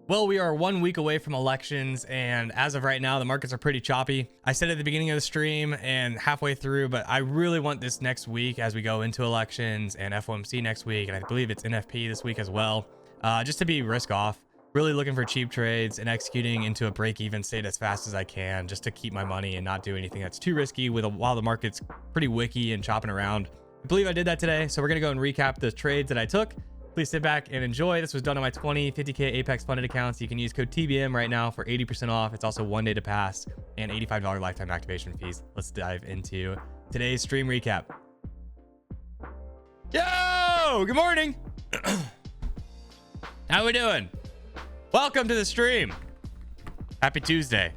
Well, we are 1 week away from elections, and as of right now, the markets are pretty choppy. I said at the beginning of the stream and halfway through, but I really want this next week as we go into elections and FOMC next week, and I believe it's NFP this week as well, just to be risk off. Really looking for cheap trades and executing into a break-even state as fast as I can, just to keep my money and not do anything that's too risky while the market's pretty wicky and chopping around. I believe I did that today, so we're gonna go and recap the trades that I took. Please sit back and enjoy. This was done on my 20, 50K Apex funded accounts. You can use code TBM right now for 80% off. It's also 1 day to pass and $85 lifetime activation fees. Let's dive into today's stream recap. Yo, good morning. How we doing? Welcome to the stream. Happy Tuesday.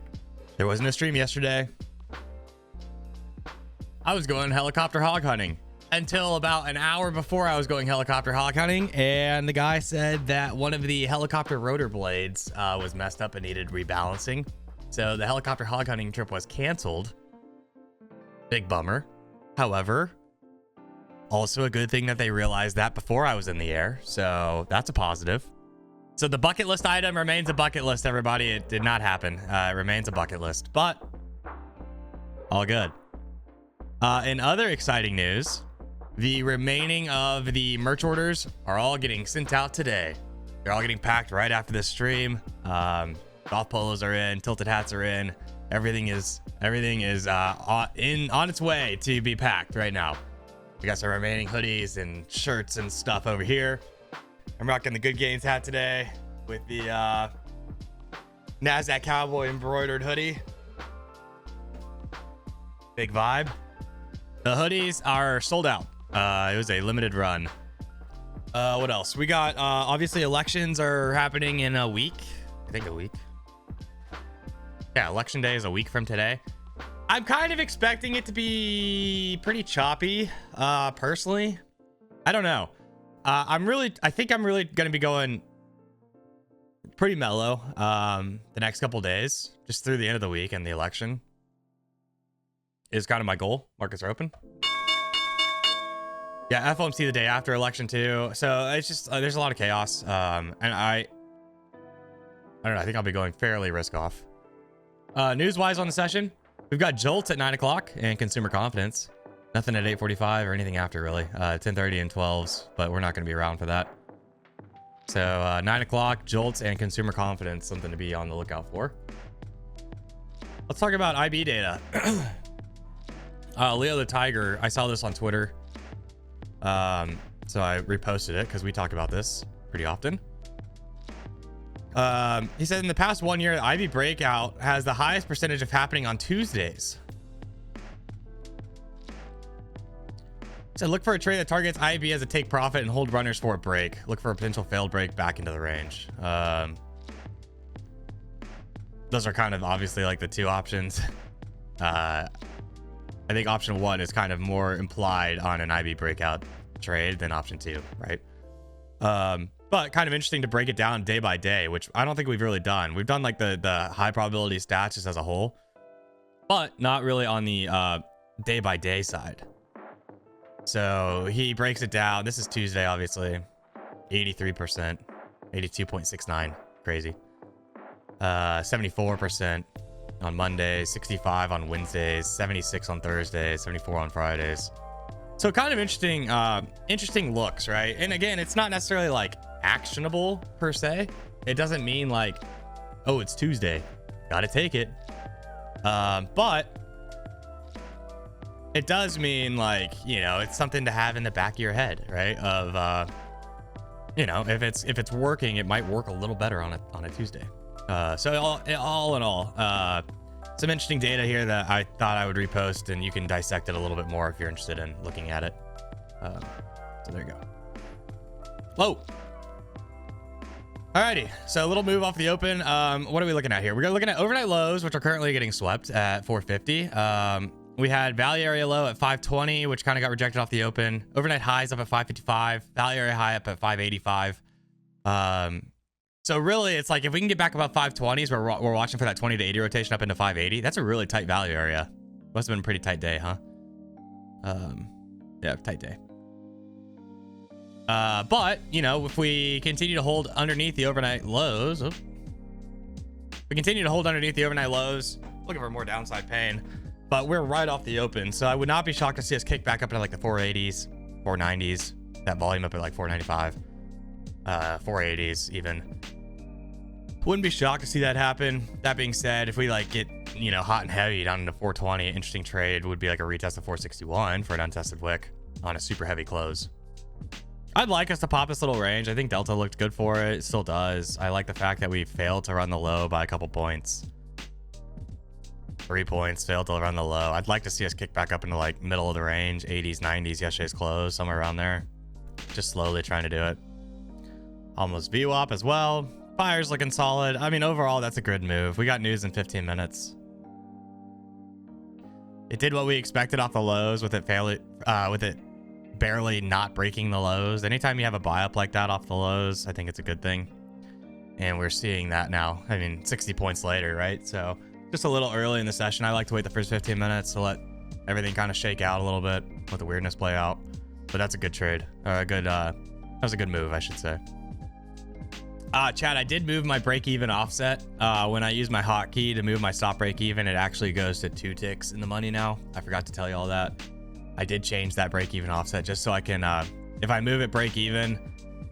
There wasn't a stream yesterday. I was going helicopter hog hunting until about an hour before I was going helicopter hog hunting, and the guy said that one of the helicopter rotor blades was messed up and needed rebalancing. So the helicopter hog hunting trip was canceled. Big bummer. However, also a good thing that they realized that before I was in the air. So that's a positive. So the bucket list item remains a bucket list, everybody. It did not happen. It remains a bucket list, but all good. In other exciting news, the remaining of the merch orders are all getting sent out today. They're all getting packed right after this stream. Golf polos are in, tilted hats are in. Everything is on its way to be packed right now. We got some remaining hoodies and shirts and stuff over here. I'm rocking the Good Gains hat today with the Nasdaq Cowboy embroidered hoodie. Big vibe. The hoodies are sold out. It was a limited run. What else? We got, obviously elections are happening in a week. I think a week. Yeah, election day is a week from today. I'm kind of expecting it to be pretty choppy, personally. I don't know. I think I'm really going to be going pretty mellow, the next couple days, just through the end of the week, and the election is kind of my goal. Markets are open. Yeah, FOMC the day after election too. So it's just, there's a lot of chaos. And I don't know. I think I'll be going fairly risk off. News wise on the session, we've got jolts at 9 o'clock and consumer confidence. Nothing at 8:45 or anything after really. 10:30 and 12s, but we're not going to be around for that. So 9 o'clock, jolts and consumer confidence, something to be on the lookout for. Let's talk about IB data. Leo the Tiger, I saw this on Twitter. So I reposted it because we talk about this pretty often. He said in the past 1 year, the IB breakout has the highest percentage of happening on Tuesdays. So look for a trade that targets IB as a take profit and hold runners for a break. Look for a potential failed break back into the range. Those are kind of obviously like the two options. I think option one is kind of more implied on an IB breakout trade than option two, right? But kind of interesting to break it down day by day, which I don't think we've really done. We've done like the high probability stats just as a whole, but not really on the day by day side. So he breaks it down. This is Tuesday, obviously. 83%, 82.69, crazy. 74% on Mondays, 65 on Wednesdays, 76 on Thursdays, 74 on Fridays. So kind of interesting looks, right? And again, it's not necessarily like actionable per se. It doesn't mean like, oh, it's Tuesday, gotta take it. But it does mean like, you know, it's something to have in the back of your head, right? Of, you know, if it's working, it might work a little better on a Tuesday. So all in all, some interesting data here that I thought I would repost, and you can dissect it a little bit more if you're interested in looking at it. So there you go. Whoa. Alrighty, so a little move off the open. What are we looking at here? We're looking at overnight lows, which are currently getting swept at 450. We had value area low at 520, which kind of got rejected off the open. Overnight highs up at 555. Value area high up at 585. So really, it's like if we can get back above 520s, we're watching for that 20 to 80 rotation up into 580. That's a really tight value area. Must have been a pretty tight day, huh? Yeah, tight day. But, you know, if we continue to hold underneath the overnight lows, We continue to hold underneath the overnight lows, looking for more downside pain, but we're right off the open. So I would not be shocked to see us kick back up into like the 480s, 490s, that volume up at like 495, 480s even. Wouldn't be shocked to see that happen. That being said, if we like get, you know, hot and heavy down into 420, interesting trade would be like a retest of 461 for an untested wick on a super heavy close. I'd like us to pop this little range. I think Delta looked good for it. It still does. I like the fact that we failed to run the low by a couple points. 3 points, failed to run the low. I'd like to see us kick back up into like middle of the range, 80s, 90s, yesterday's close, somewhere around there. Just slowly trying to do it. Almost VWAP as well. Fire's looking solid. I mean, overall, that's a good move. We got news in 15 minutes. It did what we expected off the lows with it barely not breaking the lows. Anytime you have a buy up like that off the lows, I think it's a good thing. And we're seeing that now. I mean, 60 points later, right? So just a little early in the session. I like to wait the first 15 minutes to let everything kind of shake out a little bit, let the weirdness play out. But that's a good trade, or a good, that was a good move, I should say. Chad, I did move my break-even offset. When I use my hotkey to move my stop break-even, it actually goes to 2 ticks in the money now. I forgot to tell you all that. I did change that break-even offset just so I can, if I move it break-even,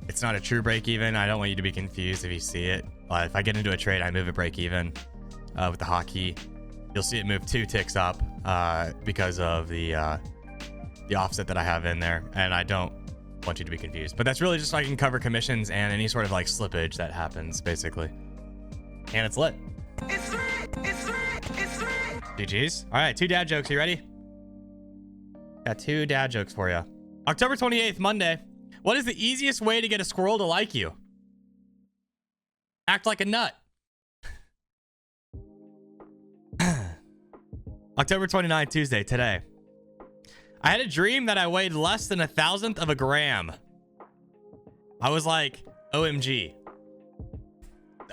it's not a true break-even. I don't want you to be confused if you see it. If I get into a trade, I move it break-even with the hotkey. You'll see it move 2 ticks up because of the offset that I have in there, and I don't want you to be confused. But that's really just so I can cover commissions and any sort of like slippage that happens, basically. And it's lit. It's lit. It's lit. It's lit. GG's. All right, 2 dad jokes. You ready? Got 2 dad jokes for you. October 28th, Monday. What is the easiest way to get a squirrel to like you? Act like a nut. October 29th, Tuesday, today. I had a dream that I weighed less than 1,000th of a gram. I was like, OMG.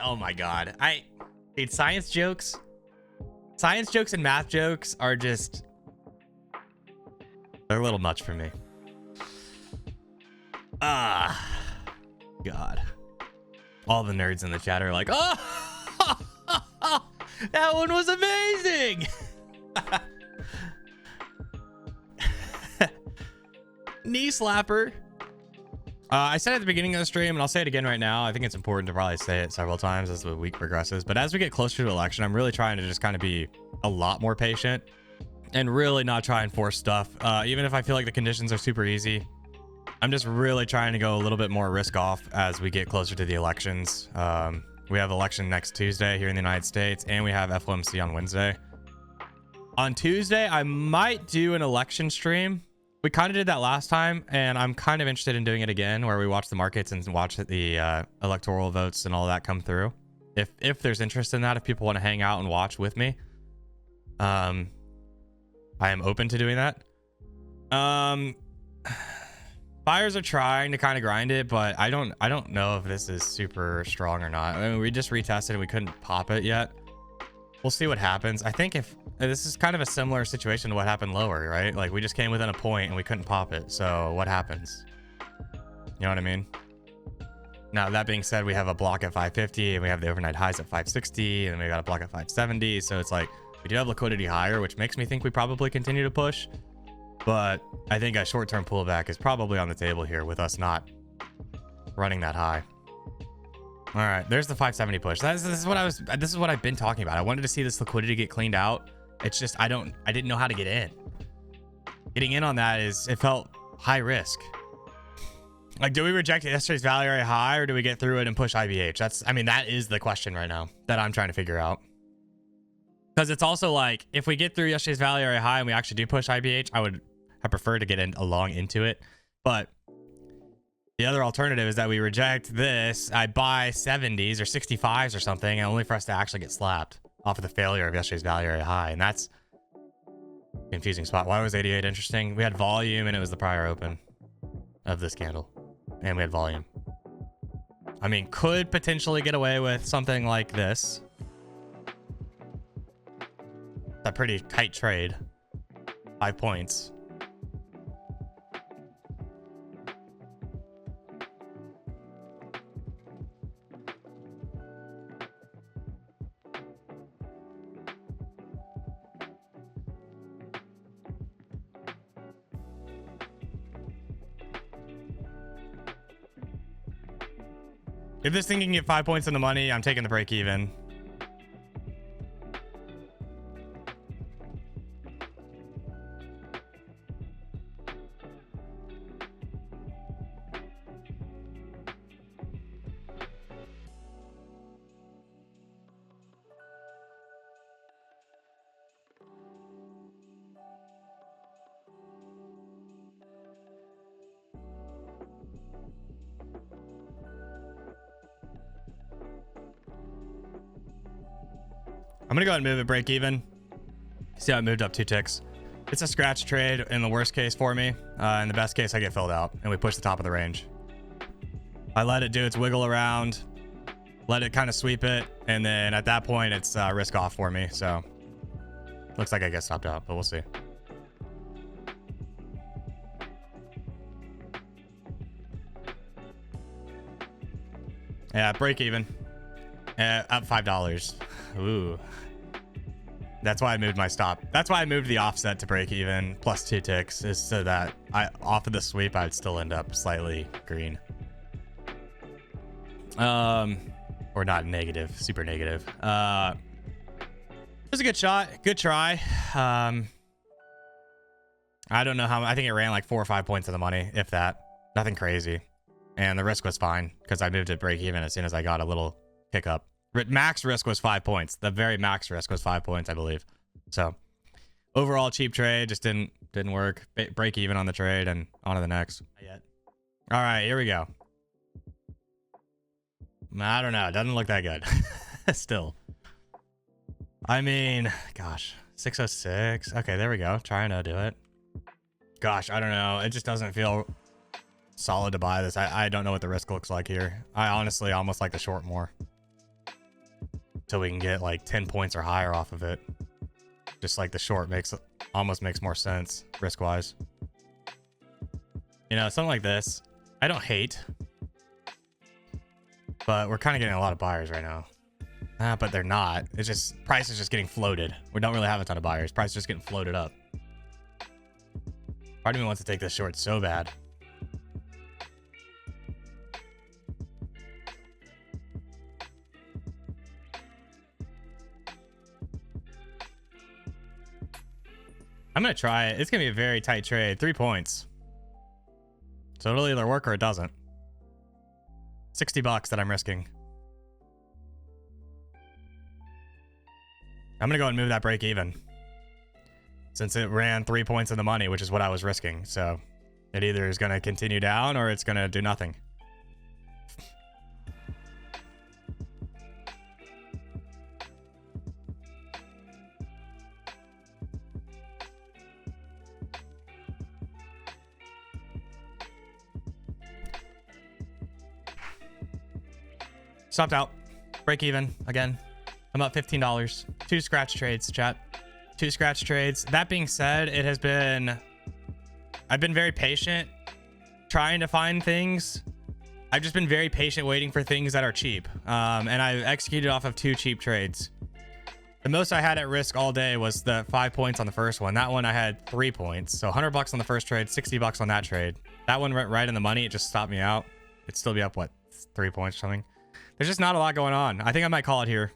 Oh my God. Dude, science jokes and math jokes are just, they're a little much for me. God. All the nerds in the chat are like, oh, that one was amazing. Knee slapper. I said at the beginning of the stream, and I'll say it again right now. I think it's important to probably say it several times as the week progresses. But as we get closer to election, I'm really trying to just kind of be a lot more patient and really not try and force stuff. Even if I feel like the conditions are super easy, I'm just really trying to go a little bit more risk off as we get closer to the elections. We have election next Tuesday here in the United States, and we have FOMC on Wednesday. On Tuesday, I might do an election stream. We kind of did that last time, and I'm kind of interested in doing it again, where we watch the markets and watch the electoral votes and all that come through. If there's interest in that, if people want to hang out and watch with me, I am open to doing that. Buyers are trying to kind of grind it, but I don't know if this is super strong or not. I mean, we just retested and we couldn't pop it yet. We'll see what happens. I think if this is kind of a similar situation to what happened lower, right? Like we just came within a point and we couldn't pop it. So what happens? You know what I mean? Now, that being said, we have a block at 550 and we have the overnight highs at 560 and we got a block at 570. So it's like we do have liquidity higher, which makes me think we probably continue to push. But I think a short-term pullback is probably on the table here with us not running that high. All right, there's the 570 push. This is what I've been talking about. I wanted to see this liquidity get cleaned out. It's just I didn't know how to get in. Getting in on that it felt high risk. Like, do we reject yesterday's value area high, or do we get through it and push IBH? That is the question right now that I'm trying to figure out. Because it's also like, if we get through yesterday's value area high and we actually do push IBH, I prefer to get along into it. But the other alternative is that we reject this. I buy 70s or 65s or something, and only for us to actually get slapped off of the failure of yesterday's value area high. And that's a confusing spot. Why was 88 interesting? We had volume, and it was the prior open of this candle. And we had volume. I mean, could potentially get away with something like this. It's a pretty tight trade. 5 points. If this thing can get 5 points in the money, I'm taking the break even. I'm gonna go ahead and move it break even. See how it moved up 2 ticks. It's a scratch trade in the worst case for me. In the best case, I get filled out and we push the top of the range. I let it do its wiggle around, let it kind of sweep it, and then at that point, it's risk off for me. So looks like I get stopped out, but we'll see. Yeah, break even. Up $5. Ooh. That's why I moved my stop. That's why I moved the offset to break even plus 2 ticks, is so that off of the sweep I'd still end up slightly green. Or not negative, super negative. It was a good shot, good try. I don't know how. I think it ran like 4 or 5 points of the money, if that. Nothing crazy, and the risk was fine because I moved it break even as soon as I got a little hiccup. Max risk was 5 points. The very max risk was 5 points, I believe. So overall cheap trade, just didn't work. Break even on the trade and on to the next. Not yet. All right, here we go. I don't know. It doesn't look that good. Still. I mean, gosh, 606. Okay, there we go. Trying to do it. Gosh, I don't know. It just doesn't feel solid to buy this. I don't know what the risk looks like here. I honestly almost like the short more. Till we can get like 10 points or higher off of it. Just like the short almost makes more sense risk wise. You know, something like this, I don't hate, but we're kind of getting a lot of buyers right now. But they're not. It's just price is just getting floated. We don't really have a ton of buyers. Price is just getting floated up. Part of me wants to take this short so bad. I'm going to try it. It's going to be a very tight trade. 3 points. So it'll either work or it doesn't. $60 that I'm risking. I'm going to go and move that break even. Since it ran 3 points in the money, which is what I was risking. So it either is going to continue down or it's going to do nothing. Stopped out. Break even again. I'm up $15. 2 scratch trades, chat. 2 scratch trades. That being said, I've been very patient trying to find things. I've just been very patient waiting for things that are cheap. And I've executed off of 2 cheap trades. The most I had at risk all day was the 5 points on the first one. That one I had 3 points. So $100 on the first trade, $60 on that trade. That one went right in the money. It just stopped me out. It'd still be up, what, 3 points or something? There's just not a lot going on. I think I might call it here.